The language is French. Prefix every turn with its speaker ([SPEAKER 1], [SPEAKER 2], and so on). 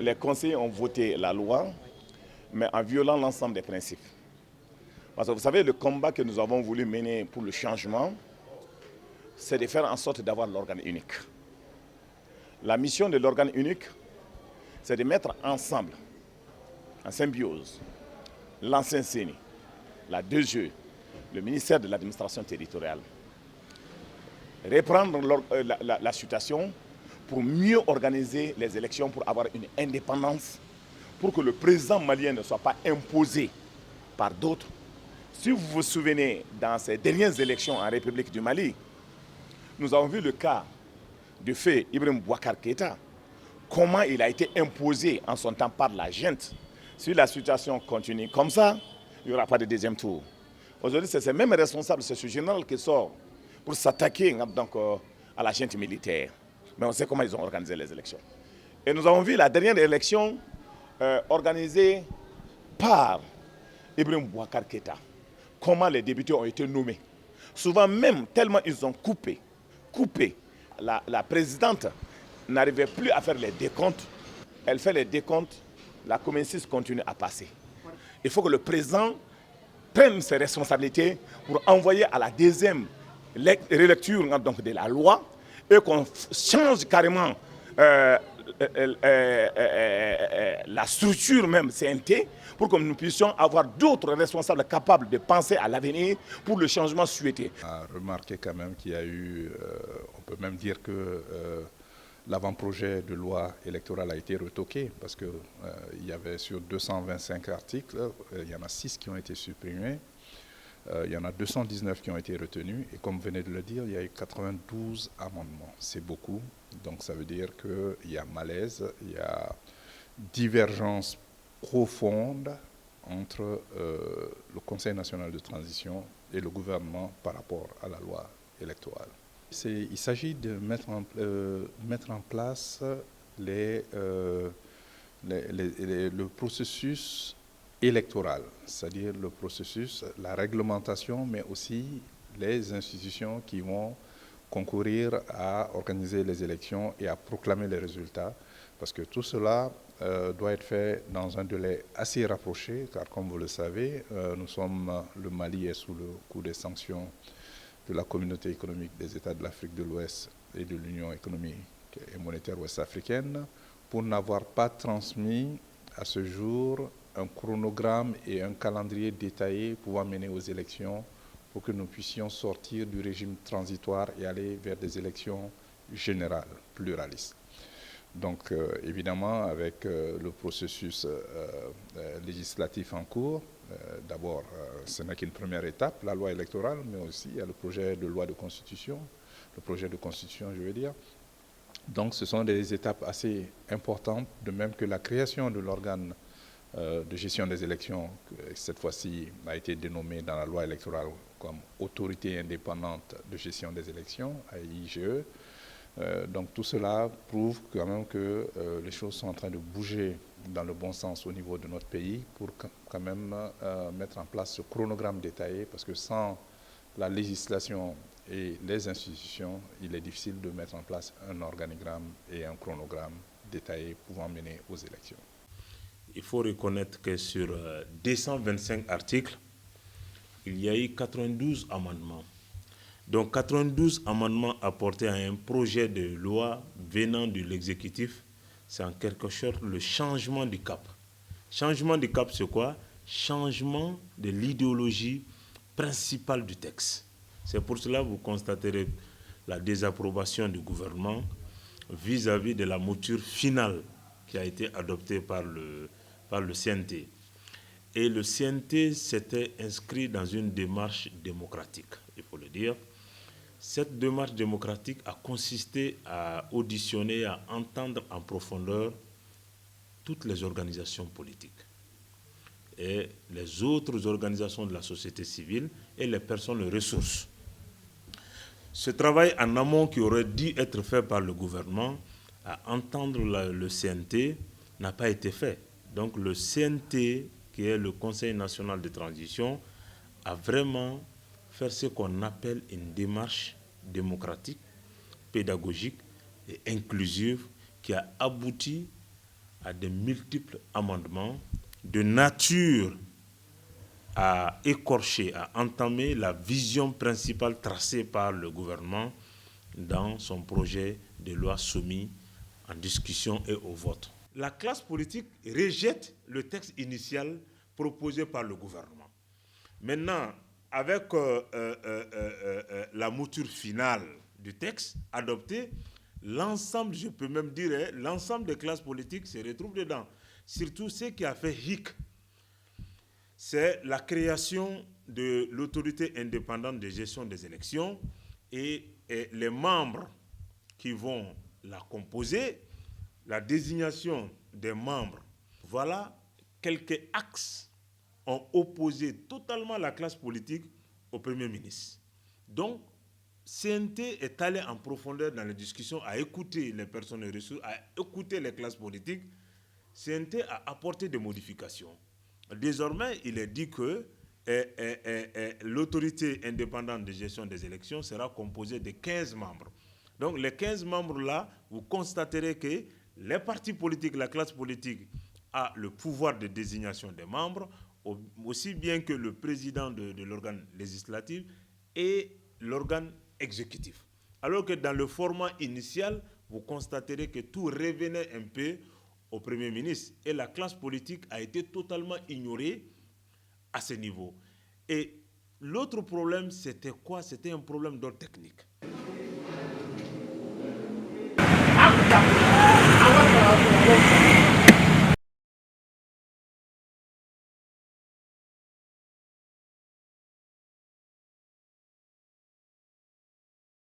[SPEAKER 1] les conseillers ont voté la loi, mais en violant l'ensemble des principes. Parce que vous savez, le combat que nous avons voulu mener pour le changement, c'est de faire en sorte d'avoir l'organe unique. La mission de l'organe unique, c'est de mettre ensemble, en symbiose, l'ancien CENI, la 2G, le ministère de l'administration territoriale, reprendre la situation pour mieux organiser les élections, pour avoir une indépendance, pour que le président malien ne soit pas imposé par d'autres. Si vous vous souvenez, dans ces dernières élections en République du Mali, nous avons vu le cas du fait Ibrahim Boubacar Keïta, comment il a été imposé en son temps par la junte. Si la situation continue comme ça, il n'y aura pas de deuxième tour. Aujourd'hui, c'est ces mêmes responsables, c'est ce général qui sort pour s'attaquer à la junte militaire. Mais on sait comment ils ont organisé les élections. Et nous avons vu la dernière élection organisée par Ibrahim Boubacar Keïta. Comment les députés ont été nommés. Souvent même, tellement ils ont coupé. La présidente n'arrivait plus à faire les décomptes. Elle fait les décomptes, la Commune 6 continue à passer. Il faut que le président prenne ses responsabilités pour envoyer à la deuxième relecture donc, de la loi et qu'on change carrément la structure même CNT pour que nous puissions avoir d'autres responsables capables de penser à l'avenir pour le changement souhaité.
[SPEAKER 2] On a remarqué quand même qu'il y a eu, on peut même dire que l'avant-projet de loi électorale a été retoqué parce qu'il y avait sur 225 articles, il y en a 6 qui ont été supprimés. Il y en a 219 qui ont été retenus et comme vous venez de le dire, il y a eu 92 amendements. C'est beaucoup, donc ça veut dire qu'il y a malaise, il y a divergence profonde entre le Conseil national de transition et le gouvernement par rapport à la loi électorale. Il s'agit de mettre en place le processus électoral, c'est-à-dire le processus, la réglementation, mais aussi les institutions qui vont concourir à organiser les élections et à proclamer les résultats, parce que tout cela doit être fait dans un délai assez rapproché, car comme vous le savez, le Mali est sous le coup des sanctions de la communauté économique des États de l'Afrique de l'Ouest et de l'Union économique et monétaire ouest-africaine, pour n'avoir pas transmis à ce jour un chronogramme et un calendrier détaillé pouvant mener aux élections pour que nous puissions sortir du régime transitoire et aller vers des élections générales, pluralistes. Donc évidemment, avec le processus législatif en cours, d'abord, ce n'est qu'une première étape, la loi électorale, mais aussi il y a le projet de loi de constitution, le projet de constitution, je veux dire. Donc ce sont des étapes assez importantes, de même que la création de l'organe de gestion des élections, cette fois-ci a été dénommée dans la loi électorale comme Autorité indépendante de gestion des élections, AIGE. Donc tout cela prouve quand même que les choses sont en train de bouger dans le bon sens au niveau de notre pays pour quand même mettre en place ce chronogramme détaillé, parce que sans la législation et les institutions, il est difficile de mettre en place un organigramme et un chronogramme détaillé pouvant mener aux élections.
[SPEAKER 3] Il faut reconnaître que sur 225 articles, il y a eu 92 amendements. Donc 92 amendements apportés à un projet de loi venant de l'exécutif, c'est en quelque sorte le changement du cap. Changement du cap, c'est quoi? Changement de l'idéologie principale du texte. C'est pour cela que vous constaterez la désapprobation du gouvernement vis-à-vis de la mouture finale qui a été adoptée par le CNT. Et le CNT s'était inscrit dans une démarche démocratique, il faut le dire. Cette démarche démocratique a consisté à auditionner, à entendre en profondeur toutes les organisations politiques et les autres organisations de la société civile et les personnes ressources. Ce travail en amont qui aurait dû être fait par le gouvernement à entendre le CNT n'a pas été fait. Donc le CNT, qui est le Conseil national de transition, a vraiment fait ce qu'on appelle une démarche démocratique, pédagogique et inclusive qui a abouti à de multiples amendements de nature à écorcher, à entamer la vision principale tracée par le gouvernement dans son projet de loi soumis en discussion et au vote. La classe politique rejette le texte initial proposé par le gouvernement. Maintenant, avec la mouture finale du texte adopté, l'ensemble, je peux même dire, l'ensemble des classes politiques se retrouvent dedans. Surtout ce qui a fait hic, c'est la création de l'autorité indépendante de gestion des élections et les membres qui vont la composer, la désignation des membres. Voilà quelques axes ont opposé totalement la classe politique au Premier ministre. Donc, CNT est allé en profondeur dans les discussions, à écouter les personnes ressources, à écouter les classes politiques. CNT a apporté des modifications. Désormais, il est dit que l'autorité indépendante de gestion des élections sera composée de 15 membres. Donc, les 15 membres-là, vous constaterez que les partis politiques, la classe politique a le pouvoir de désignation des membres, aussi bien que le président de l'organe législatif et l'organe exécutif. Alors que dans le format initial, vous constaterez que tout revenait un peu au Premier ministre et la classe politique a été totalement ignorée à ce niveau. Et l'autre problème, c'était quoi? C'était un problème d'ordre technique.